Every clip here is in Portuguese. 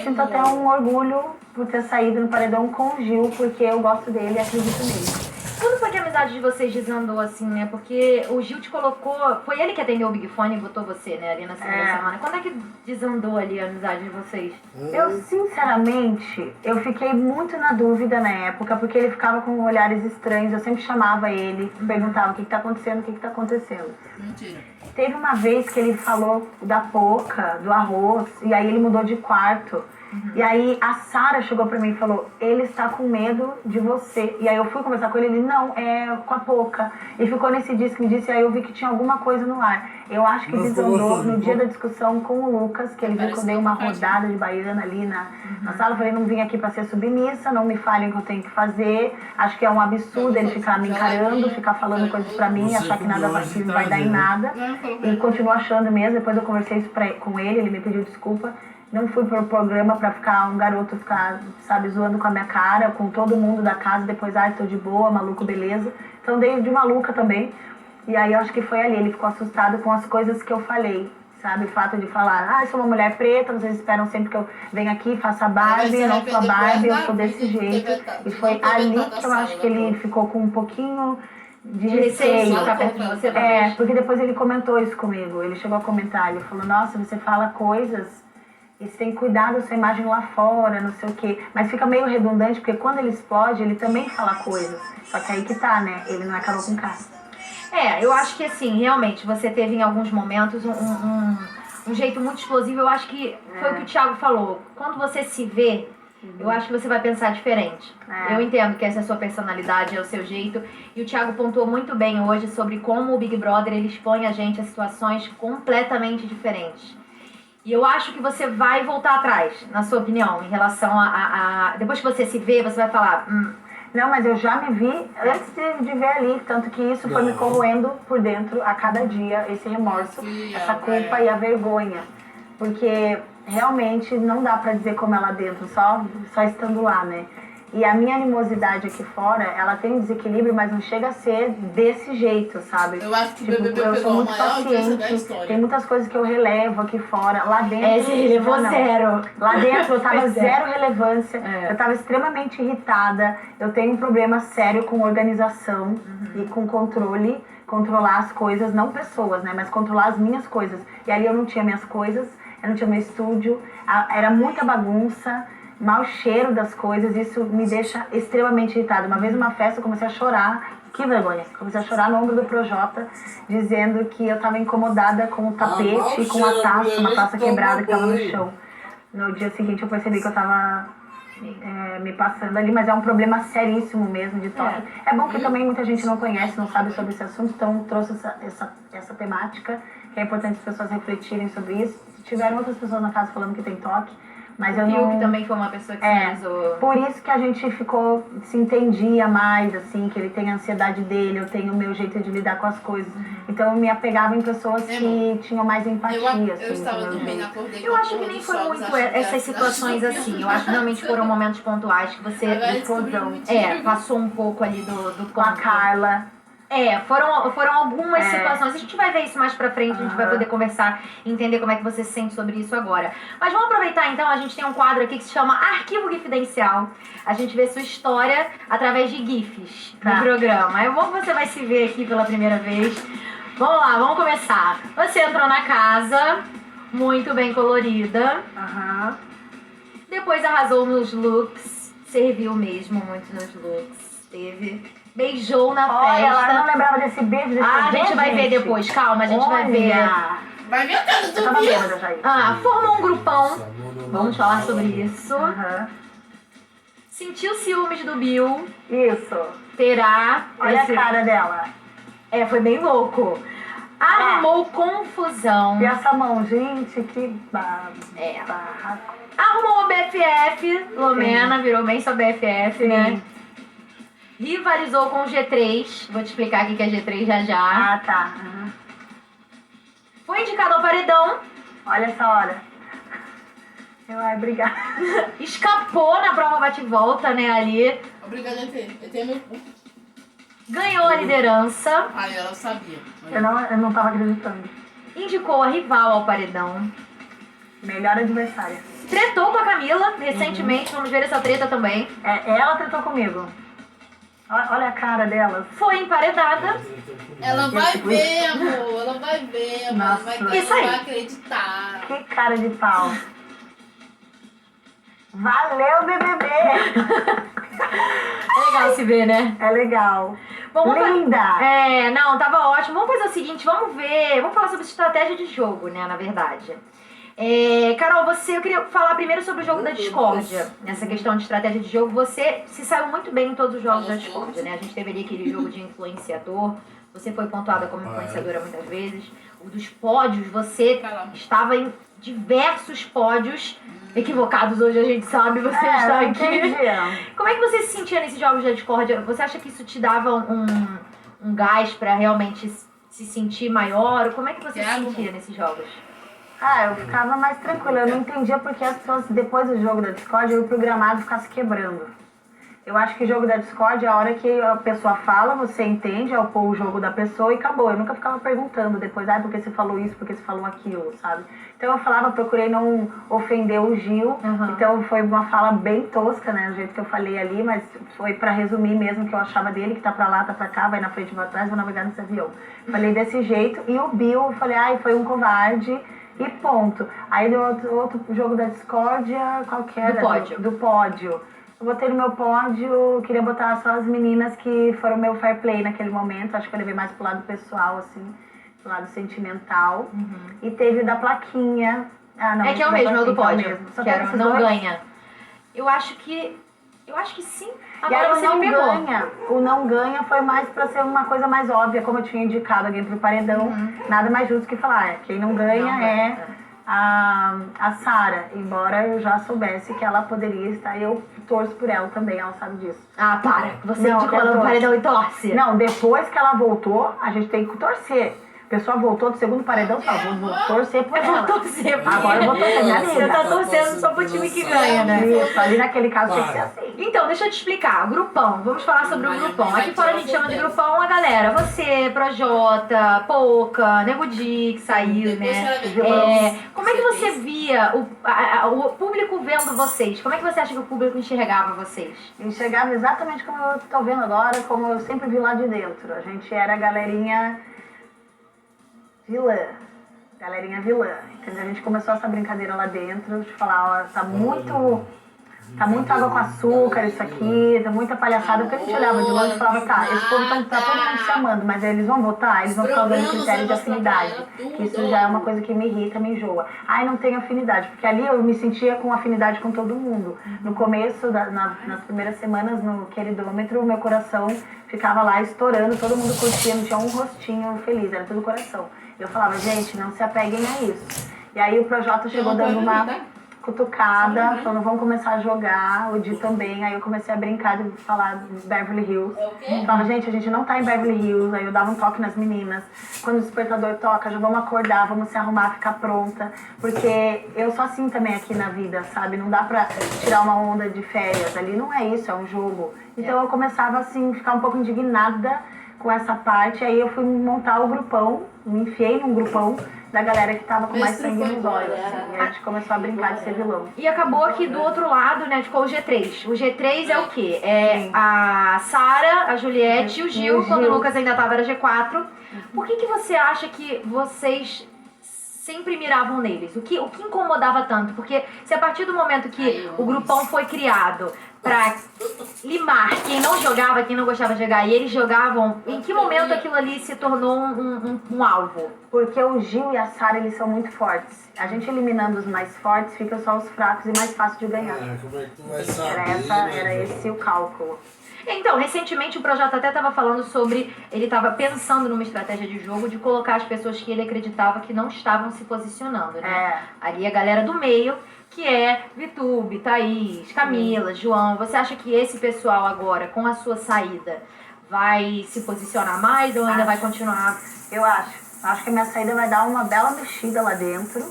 sinto até um orgulho por ter saído no paredão com o Gil, porque eu gosto dele e acredito nele. Quando foi que a amizade de vocês desandou assim, né? Porque o Gil te colocou... Foi ele que atendeu o Big Fone e botou você, né? Ali na segunda semana. Quando é que desandou ali a amizade de vocês? Eu, sinceramente, eu fiquei muito na dúvida na época, porque ele ficava com olhares estranhos. Eu sempre chamava ele, perguntava o que tá acontecendo, o que tá acontecendo. Mentira. Teve uma vez que ele falou da Poca, do arroz, e aí ele mudou de quarto. E aí a Sara chegou pra mim e falou, ele está com medo de você. E aí eu fui conversar com ele, não, é com a Poca. E ficou nesse disco que me disse, aí eu vi que tinha alguma coisa no ar. Eu acho que desandou no dia da discussão com o Lucas, que ele viu que eu dei uma rodada de baiana ali na sala. Eu falei, não vim aqui pra ser submissa, não me falem o que eu tenho que fazer. Acho que é um absurdo ele ficar me encarando, ficar falando coisas pra mim, achar que nada não vai dar em nada. E continuo achando mesmo, depois eu conversei isso com ele me pediu desculpa. Não fui pro programa pra ficar um garoto sabe, zoando com a minha cara, com todo mundo da casa, depois, tô de boa, maluco, beleza. Então dei de maluca também. E aí eu acho que foi ali, ele ficou assustado com as coisas que eu falei, sabe? O fato de falar, eu sou uma mulher preta, vocês esperam sempre que eu venha aqui, faça Barbie, eu não sou a Barbie, eu sou desse jeito. E foi ali que eu acho que ele ficou com um pouquinho de receio. Porque depois ele comentou isso comigo, ele chegou a comentar, ele falou, nossa, você fala coisas... E você tem que cuidar da sua imagem lá fora, não sei o quê. Mas fica meio redundante, porque quando ele explode, ele também fala coisas. Só que aí que tá, né? Ele não é Carol com K. Eu acho que assim, realmente, você teve em alguns momentos um jeito muito explosivo. Eu acho que foi o que o Thiago falou. Quando você se vê, eu acho que você vai pensar diferente. Eu entendo que essa é a sua personalidade, é o seu jeito. E o Thiago pontuou muito bem hoje sobre como o Big Brother ele expõe a gente a situações completamente diferentes. E eu acho que você vai voltar atrás, na sua opinião, em relação a... Depois que você se vê, você vai falar... Não, mas eu já me vi antes de ver ali, tanto que isso foi me corroendo por dentro a cada dia, esse remorso, essa culpa e a vergonha. Porque realmente não dá pra dizer como é lá dentro, só estando lá, né? E a minha animosidade aqui fora, ela tem um desequilíbrio, mas não chega a ser desse jeito, sabe? Eu acho que eu sou muito paciente, tem muitas coisas que eu relevo aqui fora. Lá dentro... Você relevou zero. Lá dentro eu tava zero relevância, eu tava extremamente irritada, eu tenho um problema sério com organização e com controle, controlar as coisas, não pessoas, né? Mas controlar as minhas coisas. E ali eu não tinha minhas coisas, eu não tinha meu estúdio, era muita bagunça, mau cheiro das coisas, isso me deixa extremamente irritada. Uma vez numa festa eu comecei a chorar, que vergonha, comecei a chorar no ombro do Projota, dizendo que eu estava incomodada com o tapete e com a taça, uma taça quebrada que estava no chão. No dia seguinte eu percebi que eu estava me passando ali, mas é um problema seríssimo mesmo de toque. É bom que também muita gente não conhece, não sabe sobre esse assunto, então trouxe essa temática, que é importante as pessoas refletirem sobre isso. Tiveram outras pessoas na casa falando que tem toque, mas eu não... que também foi uma pessoa que se realizou. Por isso que a gente se entendia mais, assim, que ele tem a ansiedade dele, eu tenho o meu jeito de lidar com as coisas. Então eu me apegava em pessoas que tinham mais empatia, eu assim. estava dormindo, acordei. Eu acho que nem foi muito essas situações assim. Eu acho que realmente foram momentos pontuais que você passou um pouco ali do com a Carla. Foram algumas situações. A gente vai ver isso mais pra frente, a gente vai poder conversar e entender como é que você se sente sobre isso agora. Mas vamos aproveitar então, a gente tem um quadro aqui que se chama Arquivo Gifidencial. A gente vê sua história através de GIFs no programa. É bom que você vai se ver aqui pela primeira vez. Vamos lá, vamos começar. Você entrou na casa, muito bem colorida. Depois arrasou nos looks, serviu mesmo muito nos looks. Beijou na festa. Ela não lembrava desse beijo. A gente vai ver depois, calma, a gente vai ver. Vai ver a cara do formou um grupão. Vamos falar sobre isso. Sentiu ciúmes do Bill. Isso. Terá. Olha a cara dela. Foi bem louco. Arrumou confusão. E essa mão, gente, que barraco. Arrumou uma BFF. Lumena virou bem sua BFF, né? Rivalizou com o G3. Vou te explicar o que é G3 já. Foi indicado ao paredão. Olha essa hora. Obrigada. Escapou na prova bate-volta, né, ali. Obrigada, ET. Ganhou a liderança. Ela sabia. Eu não tava acreditando. Indicou a rival ao paredão. Melhor adversária. tretou com a Camila recentemente, vamos ver essa treta também. Ela tretou comigo. Olha a cara dela. Foi emparedada. Ela vai ver, amor. Ela vai ver, amor. Nossa. Isso aí. Ela vai acreditar. Que cara de pau. Valeu, BBB! É legal se ver, né? É legal. Linda! Não, tava ótimo. Vamos fazer o seguinte, vamos falar sobre estratégia de jogo, né, na verdade. Carol, eu queria falar primeiro sobre o jogo da discórdia. Nessa questão de estratégia de jogo, você se saiu muito bem em todos os jogos da discórdia, né? A gente teve ali aquele jogo de influenciador, você foi pontuada como influenciadora muitas vezes. O dos pódios, você estava em diversos pódios equivocados, hoje a gente sabe, você está aqui. Entendi. Como é que você se sentia nesses jogos da discórdia? Você acha que isso te dava um gás pra realmente se sentir maior? Como é que você se sentia nesses jogos? Eu ficava mais tranquila. Eu não entendia porque as pessoas, depois do jogo da Discord, o programado ficasse quebrando. Eu acho que o jogo da Discord é a hora que a pessoa fala, você entende, pôr o jogo da pessoa e acabou. Eu nunca ficava perguntando depois, por que você falou isso, por que você falou aquilo, sabe? Então eu falava, procurei não ofender o Gil. Então foi uma fala bem tosca, né? Do jeito que eu falei ali, mas foi pra resumir mesmo o que eu achava dele, que tá pra lá, tá pra cá, vai na frente, vai atrás, vou navegar nesse avião. Falei desse jeito. E o Bill, eu falei, foi um covarde. E ponto. Aí deu outro jogo da discórdia, qual que era? Do pódio. Eu botei no meu pódio, queria botar só as meninas que foram meu fair play naquele momento. Acho que eu levei mais pro lado pessoal, assim, pro lado sentimental. E teve o da plaquinha. Não, que é o mesmo, é o do pódio. Mesmo. Só que era esses não dois. ganha. Eu acho que sim. E aí Agora você me pegou. o não ganha foi mais pra ser uma coisa mais óbvia, como eu tinha indicado alguém pro paredão. Nada mais justo que falar, quem não ganha é a Sara, embora eu já soubesse que ela poderia estar, e eu torço por ela também, ela sabe disso. Para! Você indicou ela no paredão e torce? Não, depois que ela voltou, a gente tem que torcer. A pessoa voltou do segundo paredão, vou torcer por ela. Eu vou torcer por Agora eu vou torcer, minha amiga. Você tá torcendo só pro time que ganha, né? Isso, ali naquele caso tem que ser assim. Então, deixa eu te explicar. Grupão. Vamos falar sobre o grupão. Aqui fora a gente chama de grupão a galera. Você, Projota, Poca, Nego Di, que saiu, né? Como é que você via o público vendo vocês? Como é que você acha que o público enxergava vocês? Enxergava exatamente como eu tô vendo agora, como eu sempre vi lá de dentro. A gente era a galerinha vilã. Galerinha vilã. Entendeu? A gente começou essa brincadeira lá dentro, de falar, tá muito água com açúcar isso aqui, tá muita palhaçada, porque a gente olhava de longe e falava, esse povo tá todo mundo se amando, mas eles vão votar, eles vão ficar usando critério de afinidade. Que isso já é uma coisa que me irrita, me enjoa. Não tenho afinidade, porque ali eu me sentia com afinidade com todo mundo. No começo, nas primeiras semanas, no queridômetro, o meu coração ficava lá estourando, todo mundo curtia, não tinha um rostinho feliz, era tudo coração. Eu falava, gente, não se apeguem a isso. E aí o Projota chegou dando uma cutucada, falando, vamos começar a jogar, o Di também. Aí eu comecei a brincar de falar de Beverly Hills. Falava, gente, a gente não tá em Beverly Hills. Aí eu dava um toque nas meninas. Quando o despertador toca, já vamos acordar, vamos se arrumar, ficar pronta. Porque eu sou assim também aqui na vida, sabe? Não dá pra tirar uma onda de férias. Ali não é isso, é um jogo. Então eu começava assim, ficar um pouco indignada com essa parte. Aí eu fui montar o grupão, me enfiei num grupão da galera que tava com mais sangue nos olhos. Assim, e a gente começou a brincar de ser vilão. E acabou aqui do outro lado, né? Ficou o G3. O G3 é o quê? É a Sara, a Juliette e o Gil. Quando o Lucas ainda tava, era G4. Por que você acha que vocês sempre miravam neles? O que incomodava tanto? Porque se a partir do momento que o grupão foi criado pra limar quem não jogava, quem não gostava de jogar, e eles jogavam, em que momento aquilo ali se tornou um alvo? Porque o Gil e a Sara, eles são muito fortes. A gente eliminando os mais fortes, fica só os fracos e mais fácil de ganhar. Como é que tu vai saber, Era esse o cálculo. Então, recentemente o Projota até estava falando sobre, ele estava pensando numa estratégia de jogo de colocar as pessoas que ele acreditava que não estavam se posicionando, né? Ali a galera do meio, que é Vitube, Thaís, Camila, João. Você acha que esse pessoal agora, com a sua saída, vai se posicionar mais ou ainda vai continuar? Eu acho. Acho que a minha saída vai dar uma bela mexida lá dentro.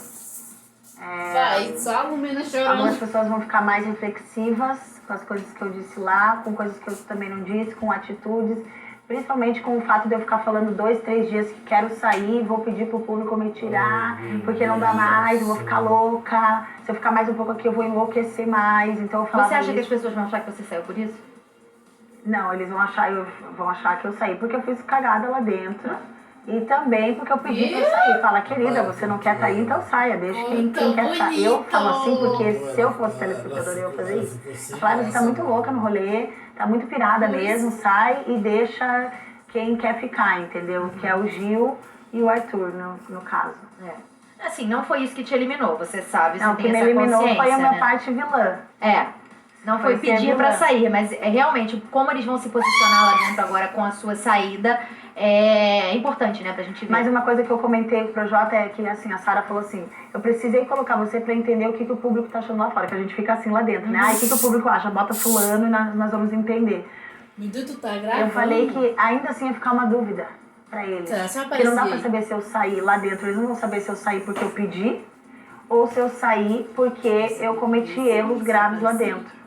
Vai, só a Lumina chorando. Algumas pessoas vão ficar mais reflexivas com as coisas que eu disse lá, com coisas que eu também não disse, com atitudes. Principalmente com o fato de eu ficar falando 2, 3 dias que quero sair, vou pedir pro público me tirar, porque não dá mais, eu vou ficar louca. Se eu ficar mais um pouco aqui, eu vou enlouquecer mais. Então eu falava Você acha isso. que as pessoas vão achar que você saiu por isso? Não, eles vão achar que eu saí porque eu fiz cagada lá dentro. E também porque eu pedi pra sair. Fala, querida, você não quer sair, então saia. Deixa quem quer sair. Eu falo assim porque se eu fosse telespectadora eu ia fazer isso. Eu falava, você tá muito louca no rolê, tá muito pirada mesmo, sai e deixa quem quer ficar, entendeu? Que é o Gil e o Arthur, no caso. É. Assim, não foi isso que te eliminou, você sabe, Não, o você que tem me essa eliminou consciência, foi a minha né? parte vilã. Não foi Foi ser pedir pra vilã. sair, mas realmente como eles vão se posicionar lá dentro agora com a sua saída é importante, né, pra gente ver. Mas uma coisa que eu comentei pro Jota é que, assim, a Sara falou assim, eu precisei colocar você pra entender o que o público tá achando lá fora, que a gente fica assim lá dentro, né? Ai, o que o público acha? Bota fulano e nós vamos entender. Meu Deus, tu tá gravando? Eu falei que ainda assim ia ficar uma dúvida pra eles. Tá, só Porque não dá pra aparecer. saber se eu sair lá dentro, eles não vão saber se eu saí porque eu pedi ou se eu saí porque eu cometi erros graves lá dentro.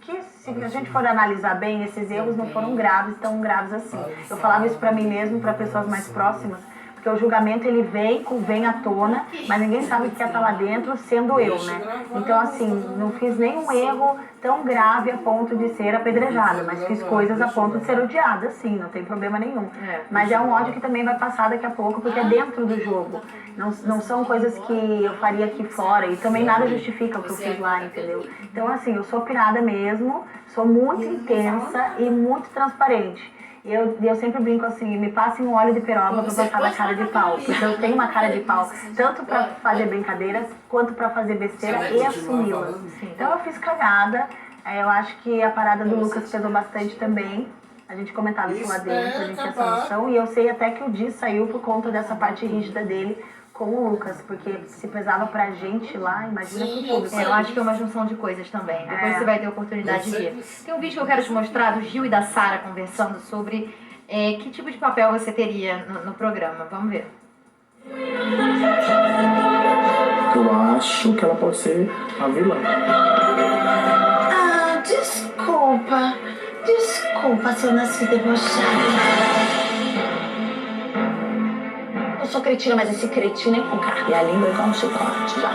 Que se a gente for analisar bem, esses erros não foram graves, tão graves assim. Eu falava isso pra mim mesmo, pra pessoas mais próximas, porque o julgamento ele vem à tona, mas ninguém sabe o que é estar lá dentro, sendo eu, né? Então assim, não fiz nenhum erro tão grave a ponto de ser apedrejada, mas fiz coisas a ponto de ser odiada, sim, não tem problema nenhum. Mas é um ódio que também vai passar daqui a pouco, porque é dentro do jogo. Não são coisas que eu faria aqui fora e também nada justifica o que eu fiz lá, entendeu? Então assim, eu sou pirada mesmo, sou muito intensa e muito transparente. E eu sempre brinco assim, me passem um óleo de peroba pra passar na cara de pau. Porque eu tenho uma cara de pau, tanto pra fazer brincadeiras, quanto pra fazer besteira e assumi-las. Então eu fiz cagada, eu acho que a parada do Lucas pesou bastante também. A gente comentava isso lá dentro, a gente tinha essa noção. E eu sei até que o Di saiu por conta dessa parte rígida dele com o Lucas, porque se pesava pra gente lá, imagina pro público. Eu acho que é uma junção de coisas também. Depois você vai ter oportunidade de ver. Tem um vídeo que eu quero te mostrar do Gil e da Sara conversando sobre que tipo de papel você teria no programa. Vamos ver. Eu acho que ela pode ser a vilã. Ah, desculpa se eu nasci debochada. Eu sou cretina, mas esse cretino é com carne. E a língua é igual um chicote, já.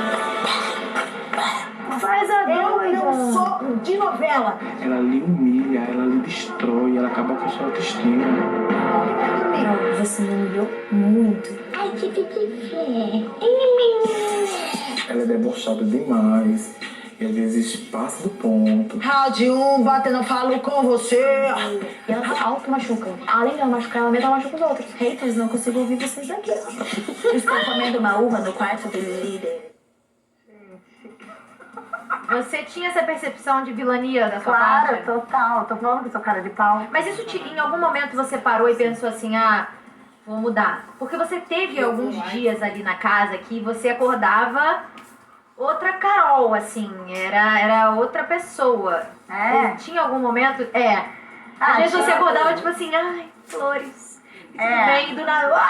Faz a doida. Eu não sou de novela. Ela lhe humilha, ela lhe destrói, ela acaba com a sua autoestima. Você me humilhou muito. Ai, que Ela é debochada demais e às vezes passa do ponto. Round 1, bota, não falo com você. E ela tá alto, machuca. Além de ela machucar, ela mesma machuca os outros. Haters, não consigo ouvir vocês aqui. Estou comendo uma uva no quarto do líder. Você tinha essa percepção de vilania da sua Claro, parte? total. Tô falando que eu sou cara de pau. Mas isso em algum momento você parou e pensou assim, vou mudar? Porque você teve alguns dias ali na casa que você acordava outra Carol, assim, era outra pessoa. É. Tinha algum momento? Às vezes você acordava tipo assim, ai, flores. E tudo bem, do nada.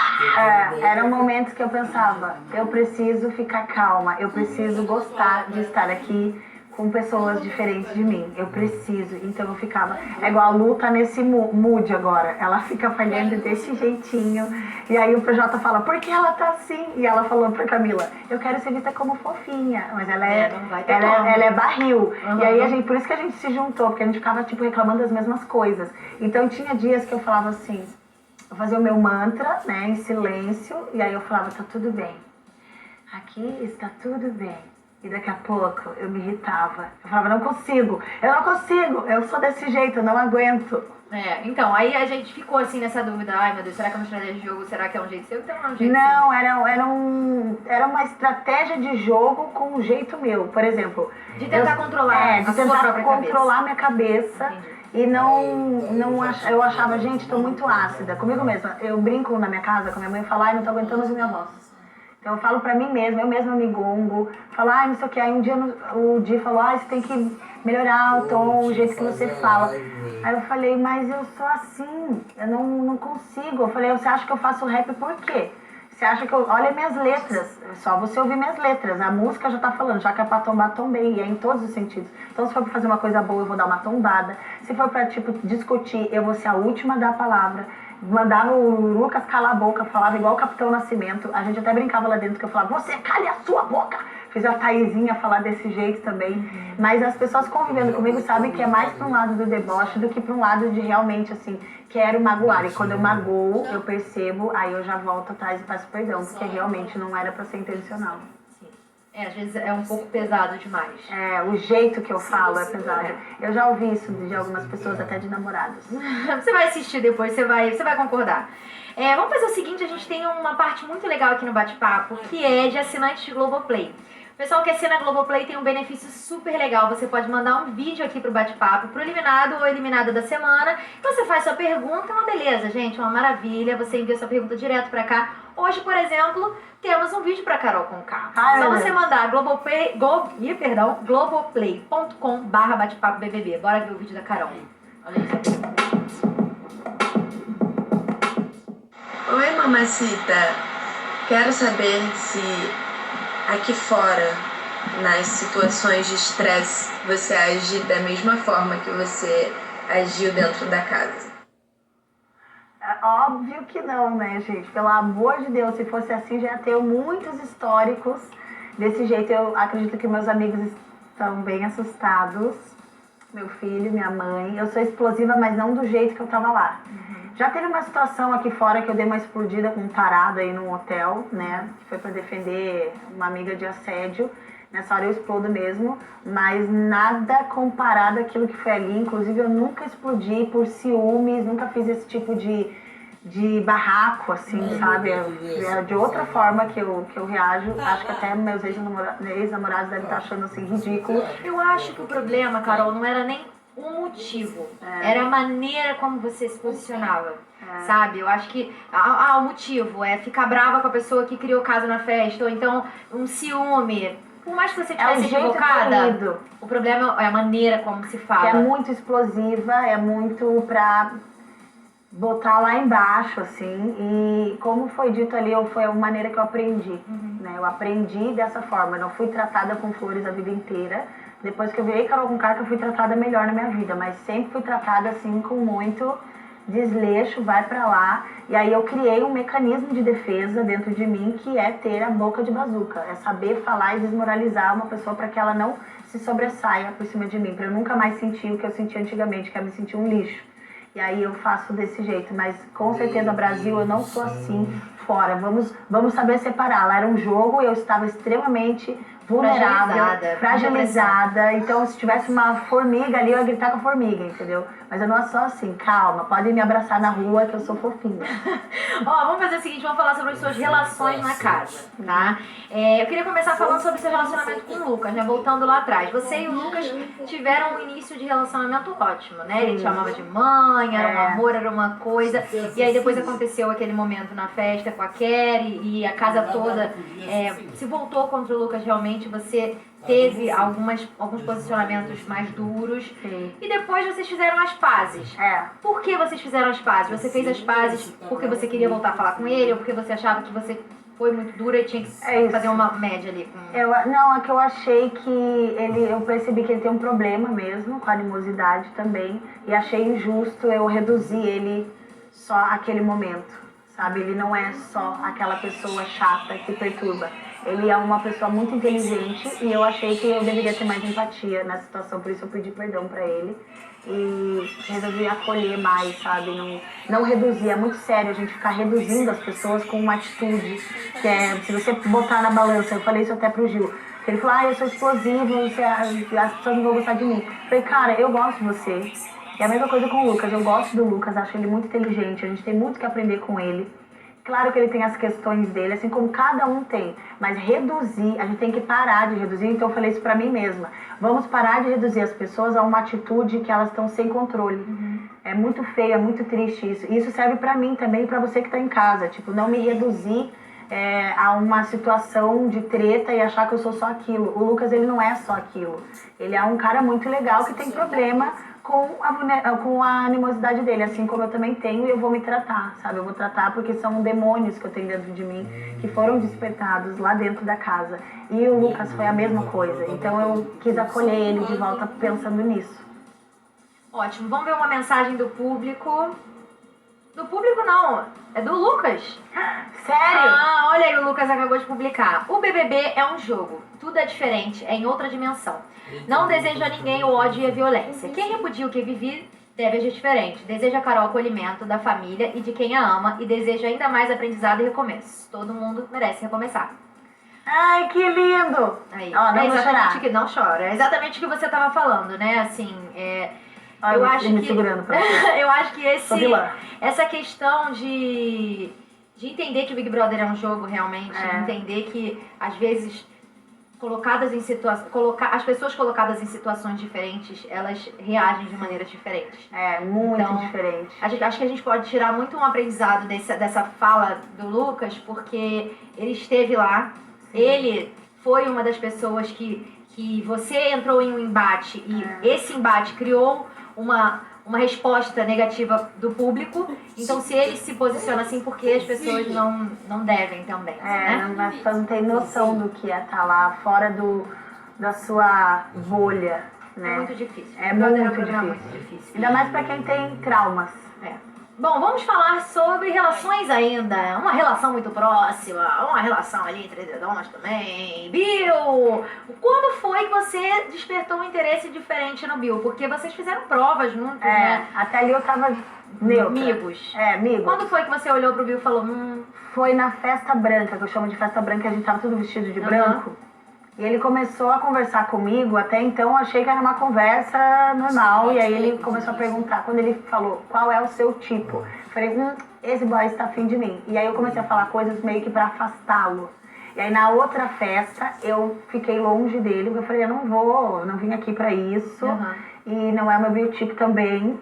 Eram momentos que eu pensava, eu preciso ficar calma, eu preciso gostar de estar aqui com pessoas diferentes de mim, eu preciso. Então eu ficava, é igual a Lu tá nesse mood agora, ela fica falhando desse jeitinho, e aí o PJ fala, por que ela tá assim? E ela falou pra Camila, eu quero ser vista como fofinha, mas ela não vai ter como. ela é barril. E aí por isso que a gente se juntou, porque a gente ficava tipo reclamando das mesmas coisas. Então tinha dias que eu falava assim, eu fazia o meu mantra, né, em silêncio, e aí eu falava, tá tudo bem. Aqui está tudo bem. E daqui a pouco eu me irritava. Eu falava, não consigo, eu sou desse jeito, eu não aguento. Então, aí a gente ficou assim nessa dúvida, ai meu Deus, será que é uma estratégia de jogo, será que é um jeito seu? Então é um jeito Não, seu. era uma estratégia de jogo com um jeito meu. Por exemplo... De tentar controlar de a sua tentar própria controlar minha cabeça. Entendi. E eu achava, gente, tô muito ácida comigo mesma. Eu brinco na minha casa com minha mãe e falo, ai, não tô aguentando ouvir minha voz. Então eu falo pra mim mesma, eu mesma me gongo, falo, ai, não sei o que. Aí um dia o Di falou, ai, você tem que melhorar o tom, o jeito que você fala. Aí eu falei, mas eu sou assim, eu não consigo. Eu falei, você acha que eu faço rap por quê? Você acha que olha minhas letras, só você ouvir minhas letras, a música já tá falando, já que é pra tombar, tombei, e é em todos os sentidos. Então se for pra fazer uma coisa boa, eu vou dar uma tombada. Se for pra, tipo, discutir, eu vou ser a última a dar a palavra. Mandar o Lucas calar a boca, falava igual o Capitão Nascimento. A gente até brincava lá dentro que eu falava, você cale a sua boca! Fiz a Thaisinha falar desse jeito também. Mas as pessoas convivendo comigo sabem que é mais pra um lado do deboche do que pra um lado de realmente, assim, quero magoar. E quando eu magoo, eu percebo, aí eu já volto atrás e peço perdão, porque realmente não era pra ser intencional. Às vezes é um pouco pesado demais. O jeito que eu falo é pesado. Eu já ouvi isso de algumas pessoas, até de namorados. Você vai assistir depois, você vai concordar. Vamos fazer o seguinte, a gente tem uma parte muito legal aqui no bate-papo, que é de assinantes de Globoplay. O pessoal que assina a Globoplay tem um benefício super legal. Você pode mandar um vídeo aqui pro bate-papo, pro eliminado ou eliminada da semana. Você faz sua pergunta, uma beleza, gente, uma maravilha. Você envia sua pergunta direto pra cá. Hoje, por exemplo, temos um vídeo pra Carol Conká. Só você mandar globoplay.com/bate-papo-BBB. Bora ver o vídeo da Carol. Olha isso. Oi, mamacita. Quero saber se aqui fora, nas situações de estresse, você age da mesma forma que você agiu dentro da casa. Óbvio que não, né, gente? Pelo amor de Deus, se fosse assim, já ia ter muitos históricos desse jeito. Eu acredito que meus amigos estão bem assustados. Meu filho, minha mãe. Eu sou explosiva, mas não do jeito que eu tava lá. Já teve uma situação aqui fora que eu dei uma explodida com um tarado aí num hotel, né? Que foi pra defender uma amiga de assédio. Nessa hora eu explodo mesmo, mas nada comparado àquilo que foi ali. Inclusive eu nunca explodi por ciúmes, nunca fiz esse tipo de barraco, assim, sabe? É de outra forma que eu reajo. Acho que até meus ex-namorados devem estar achando assim ridículo. Eu acho que o problema, Carol, não era nem um motivo, era a maneira como você se posicionava, sabe? Eu acho que o motivo é ficar brava com a pessoa que criou o caso na festa, ou então um ciúme. Por mais que você tivesse equivocada, o problema é a maneira como se fala. Que é muito explosiva, é muito pra botar lá embaixo, assim, e como foi dito ali, foi a maneira que eu aprendi, né? Eu aprendi dessa forma, eu não fui tratada com flores a vida inteira. Depois que eu virei Carol Conká, eu fui tratada melhor na minha vida, mas sempre fui tratada assim com muito desleixo, vai pra lá. E aí eu criei um mecanismo de defesa dentro de mim, que é ter a boca de bazuca, é saber falar e desmoralizar uma pessoa para que ela não se sobressaia por cima de mim, para eu nunca mais sentir o que eu sentia antigamente, que é me sentir um lixo. E aí eu faço desse jeito, mas com certeza Brasil, eu não sou assim fora. Vamos saber separar. Lá era um jogo, eu estava extremamente vulnerável, fragilizada. Então, se tivesse uma formiga ali, eu ia gritar com a formiga, entendeu? Mas eu não sou assim, calma, podem me abraçar na rua que eu sou fofinha. Vamos fazer o seguinte, vamos falar sobre as suas relações na casa, tá? Eu queria começar falando sobre o seu relacionamento com o Lucas, né? Voltando lá atrás. Você e o Lucas tiveram um início de relacionamento ótimo, né? Ele te chamava de mãe, era um amor, era uma coisa. E aí depois aconteceu aquele momento na festa com a Kerry e a casa toda se voltou contra o Lucas realmente. Você teve alguns posicionamentos mais duros. Sim. E depois vocês fizeram as pazes. Por que vocês fizeram as pazes? Você fez as pazes porque você queria voltar a falar com ele ou porque você achava que você foi muito dura e tinha que fazer uma média ali? Não, é que eu achei que eu percebi que ele tem um problema mesmo com a animosidade também. E achei injusto eu reduzir ele só àquele momento, sabe? Ele não é só aquela pessoa chata que perturba. Ele é uma pessoa muito inteligente e eu achei que eu deveria ter mais empatia na situação, por isso eu pedi perdão pra ele e resolvi acolher mais, sabe? Não reduzir, é muito sério a gente ficar reduzindo as pessoas com uma atitude que se você botar na balança, eu falei isso até pro Gil, ele falou, eu sou explosivo, as pessoas não vão gostar de mim. Eu falei, cara, eu gosto de você. E a mesma coisa com o Lucas, eu gosto do Lucas, acho ele muito inteligente, a gente tem muito que aprender com ele. Claro que ele tem as questões dele, assim como cada um tem, mas reduzir, a gente tem que parar de reduzir, então eu falei isso pra mim mesma. Vamos parar de reduzir as pessoas a uma atitude que elas estão sem controle. É muito feio, é muito triste isso. E isso serve pra mim também e pra você que tá em casa, tipo, não me reduzir a uma situação de treta e achar que eu sou só aquilo. O Lucas, ele não é só aquilo. Ele é um cara muito legal que tem problema com a animosidade dele, assim como eu também tenho, e eu vou me tratar, sabe? Eu vou tratar porque são demônios que eu tenho dentro de mim, que foram despertados lá dentro da casa. E o Lucas foi a mesma coisa, então eu quis acolher ele de volta pensando nisso. Ótimo, vamos ver uma mensagem do público. Do público não, é do Lucas. Sério? Ah, olha aí, o Lucas acabou de publicar. O BBB é um jogo, tudo é diferente, é em outra dimensão. Não desejo a ninguém o ódio e a violência. Quem repudia o que vivi deve agir diferente. Deseja a Carol acolhimento da família e de quem a ama e deseja ainda mais aprendizado e recomeço. Todo mundo merece recomeçar. Ai, que lindo! Aí, Ó, não é vou exatamente chorar. o que não chora. É exatamente o que você estava falando, né? Assim, Olha, eu me acho que segurando pra você. eu acho que Sou vilã. essa questão de entender que o Big Brother é um jogo realmente, entender que às vezes colocadas em as pessoas colocadas em situações diferentes, elas reagem de maneiras diferentes. É, muito Então, diferente. Acho que a gente pode tirar muito um aprendizado dessa fala do Lucas, porque ele esteve lá, ele foi uma das pessoas que você entrou em um embate e esse embate criou uma resposta negativa do público. Então, se ele se posiciona assim, porque as pessoas não devem também, né? As pessoas não têm noção do que é estar lá fora da sua bolha, né? É muito difícil. É Brother muito um programa difícil. muito difícil. Ainda mais pra quem tem traumas. Bom, vamos falar sobre relações ainda. Uma relação muito próxima, uma relação ali entre edredons também. Bill, quando foi que você despertou um interesse diferente no Bill? Porque vocês fizeram provas juntos, né? Até ali eu tava neutra. Amigos. Amigos. Quando foi que você olhou pro Bill e falou, Foi na festa branca, que eu chamo de festa branca, a gente tava tudo vestido de branco. E ele começou a conversar comigo, até então eu achei que era uma conversa normal, e aí ele começou a perguntar, quando ele falou, qual é o seu tipo? Eu falei, esse boy está afim de mim. E aí eu comecei a falar coisas meio que pra afastá-lo. E aí na outra festa, eu fiquei longe dele, porque eu falei, eu não vim aqui pra isso, e não é o meu biotipo também.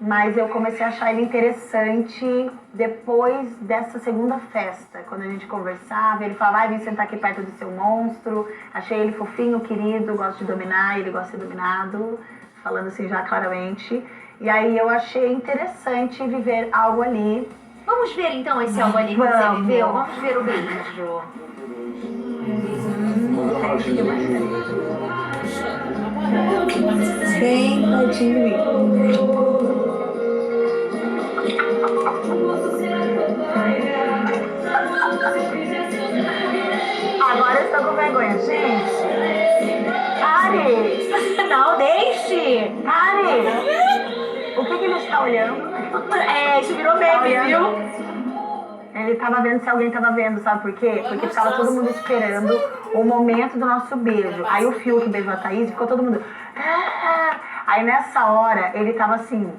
Mas eu comecei a achar ele interessante depois dessa segunda festa. Quando a gente conversava, ele falava, vem sentar aqui perto do seu monstro. Achei ele fofinho, querido, gosto de dominar, ele gosta de ser dominado. Falando assim já claramente. E aí eu achei interessante viver algo ali. Vamos ver então esse algo ali que você viveu? Vamos ver o beijo. Bem pertinho de mim. Agora eu estou com vergonha. Gente, pare! Não, deixe! Pare! O que ele está olhando? Isso virou meme, viu? Ele tava vendo se alguém tava vendo, sabe por quê? Porque ficava todo mundo esperando o momento do nosso beijo. Aí o Fiuk beijou a Thaís e ficou todo mundo... Aí nessa hora ele tava assim...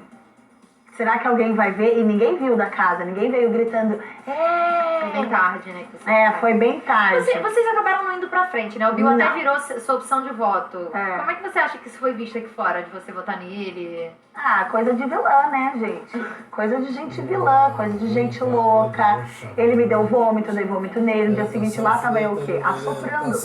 Será que alguém vai ver? E ninguém viu da casa, ninguém veio gritando. Foi bem tarde, né? Foi bem tarde. Vocês acabaram não indo pra frente, né? O Bill até virou sua opção de voto. Como é que você acha que isso foi visto aqui fora, de você votar nele? Coisa de vilã, né, gente? Coisa de gente vilã, coisa de gente louca. Ele me deu vômito, eu dei vômito nele. No dia seguinte lá tava eu o quê? Assoprando.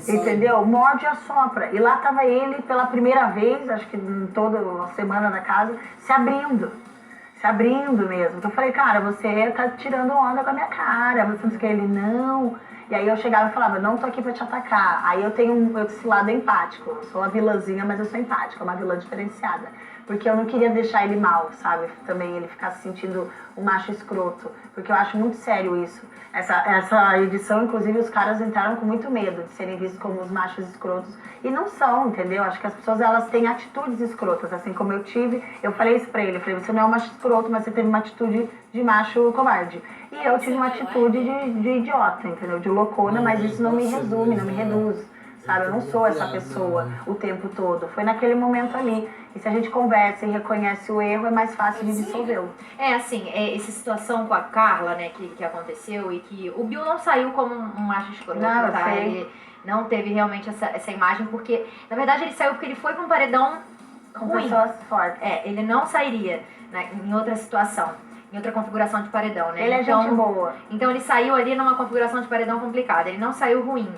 Entendeu? Morde e assopra. E lá tava ele pela primeira vez, acho que em toda a semana da casa, se abrindo mesmo. Então eu falei, cara, você tá tirando onda com a minha cara, você não sei o que. Ele, não. E aí eu chegava e falava, não tô aqui pra te atacar. Aí eu tenho esse lado empático. Eu sou uma vilãzinha, mas eu sou empática, uma vilã diferenciada. Porque eu não queria deixar ele mal, sabe? Também ele ficar se sentindo um macho escroto. Porque eu acho muito sério isso. Essa edição, inclusive, os caras entraram com muito medo de serem vistos como os machos escrotos. E não são, entendeu? Acho que as pessoas, elas têm atitudes escrotas, assim como eu tive. Eu falei isso pra ele, eu falei, você não é um macho escroto, mas você teve uma atitude de macho covarde. E eu tive uma atitude de idiota, entendeu? De loucona, mas isso não me resume, não me reduz. Sabe? Eu não sou essa pessoa o tempo todo. Foi naquele momento ali. E se a gente conversa e reconhece o erro, é mais fácil de dissolvê-lo. Essa situação com a Carla, né, que aconteceu e que o Bill não saiu como um macho escroto, não, tá? Ele não teve realmente essa imagem, porque, na verdade, ele saiu porque ele foi pra um paredão Com ruim. pessoas fortes. Ele não sairia, né, em outra situação. outra configuração de paredão, né? Ele é gente boa. Então ele saiu ali numa configuração de paredão complicada. Ele não saiu ruim.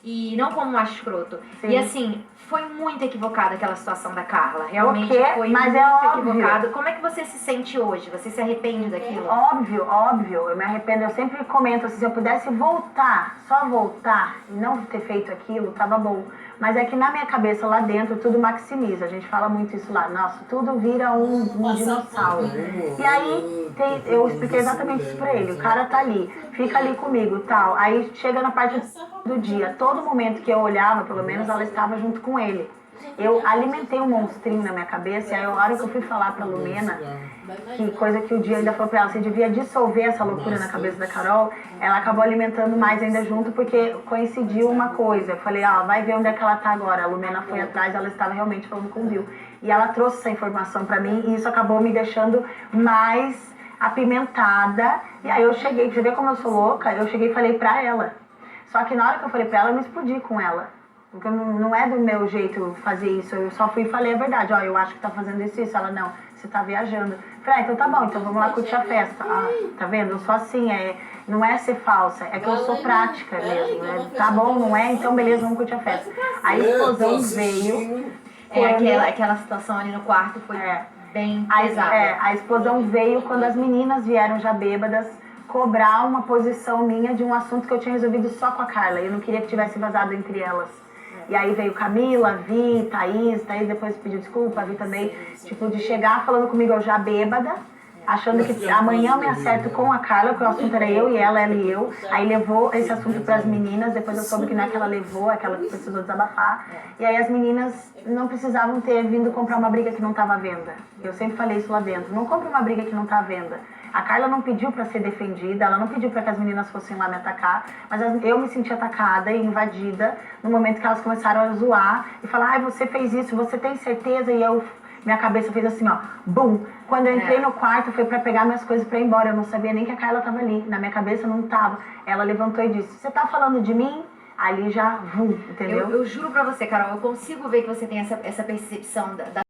E não como macho escroto. Sim. E assim, foi muito equivocada aquela situação da Carla. Realmente O quê? foi Mas muito é óbvio. equivocado. Como é que você se sente hoje? Você se arrepende daquilo? Óbvio, óbvio. Eu me arrependo. Eu sempre comento assim, se eu pudesse voltar, só voltar e não ter feito aquilo, tava bom. Mas é que na minha cabeça, lá dentro, tudo maximiza. A gente fala muito isso lá. Nossa, tudo vira um dinossauro. E aí, eu expliquei exatamente isso pra ele. O cara tá ali, fica ali comigo e tal. Aí chega na parte do dia. Todo momento que eu olhava, pelo menos, ela estava junto com ele. Eu alimentei um monstrinho na minha cabeça. E aí, a hora que eu fui falar pra Lumena, que coisa que o dia ainda falou pra ela, você devia dissolver essa loucura na cabeça da Carol, ela acabou alimentando mais ainda junto, porque coincidiu uma coisa. Eu falei, ó, vai ver onde é que ela tá agora. A Lumena foi atrás, ela estava realmente falando com o Bill. E ela trouxe essa informação pra mim, e isso acabou me deixando mais apimentada. E aí eu cheguei, você vê como eu sou louca? Eu cheguei e falei pra ela. Só que na hora que eu falei pra ela, eu me explodi com ela. Porque não é do meu jeito fazer isso. Eu só fui e falei a verdade. Ó, eu acho que tá fazendo isso. Ela, não, você tá viajando. Eu falei, então tá bom, então vamos lá curtir a festa. Ah, tá vendo? Eu sou assim, não é ser falsa, é que eu sou prática mesmo. Tá bom, não é? Então beleza, vamos curtir a festa. A explosão veio. Aquela situação ali no quarto foi bem pesada. A explosão veio quando as meninas vieram já bêbadas cobrar uma posição minha de um assunto que eu tinha resolvido só com a Carla. Eu não queria que tivesse vazado entre elas. E aí veio Camila, Vi, Thaís depois pediu desculpa, a Vi também, tipo, de chegar falando comigo eu já bêbada, achando que amanhã eu me acerto com a Carla, porque o assunto era eu e ela e eu. Aí levou esse assunto para as meninas, depois eu soube que não é que ela levou, é que ela precisou desabafar. E aí as meninas não precisavam ter vindo comprar uma briga que não estava à venda. Eu sempre falei isso lá dentro, não compre uma briga que não está à venda. A Carla não pediu para ser defendida, ela não pediu para que as meninas fossem lá me atacar, mas eu me senti atacada e invadida no momento que elas começaram a zoar e falar, ai, você fez isso, você tem certeza? E minha cabeça fez assim, ó, bum. Quando eu entrei no quarto, foi pra pegar minhas coisas pra ir embora. Eu não sabia nem que a Carla tava ali. Na minha cabeça não tava. Ela levantou e disse, você tá falando de mim? Ali já, entendeu? Eu juro pra você, Carol, eu consigo ver que você tem essa percepção da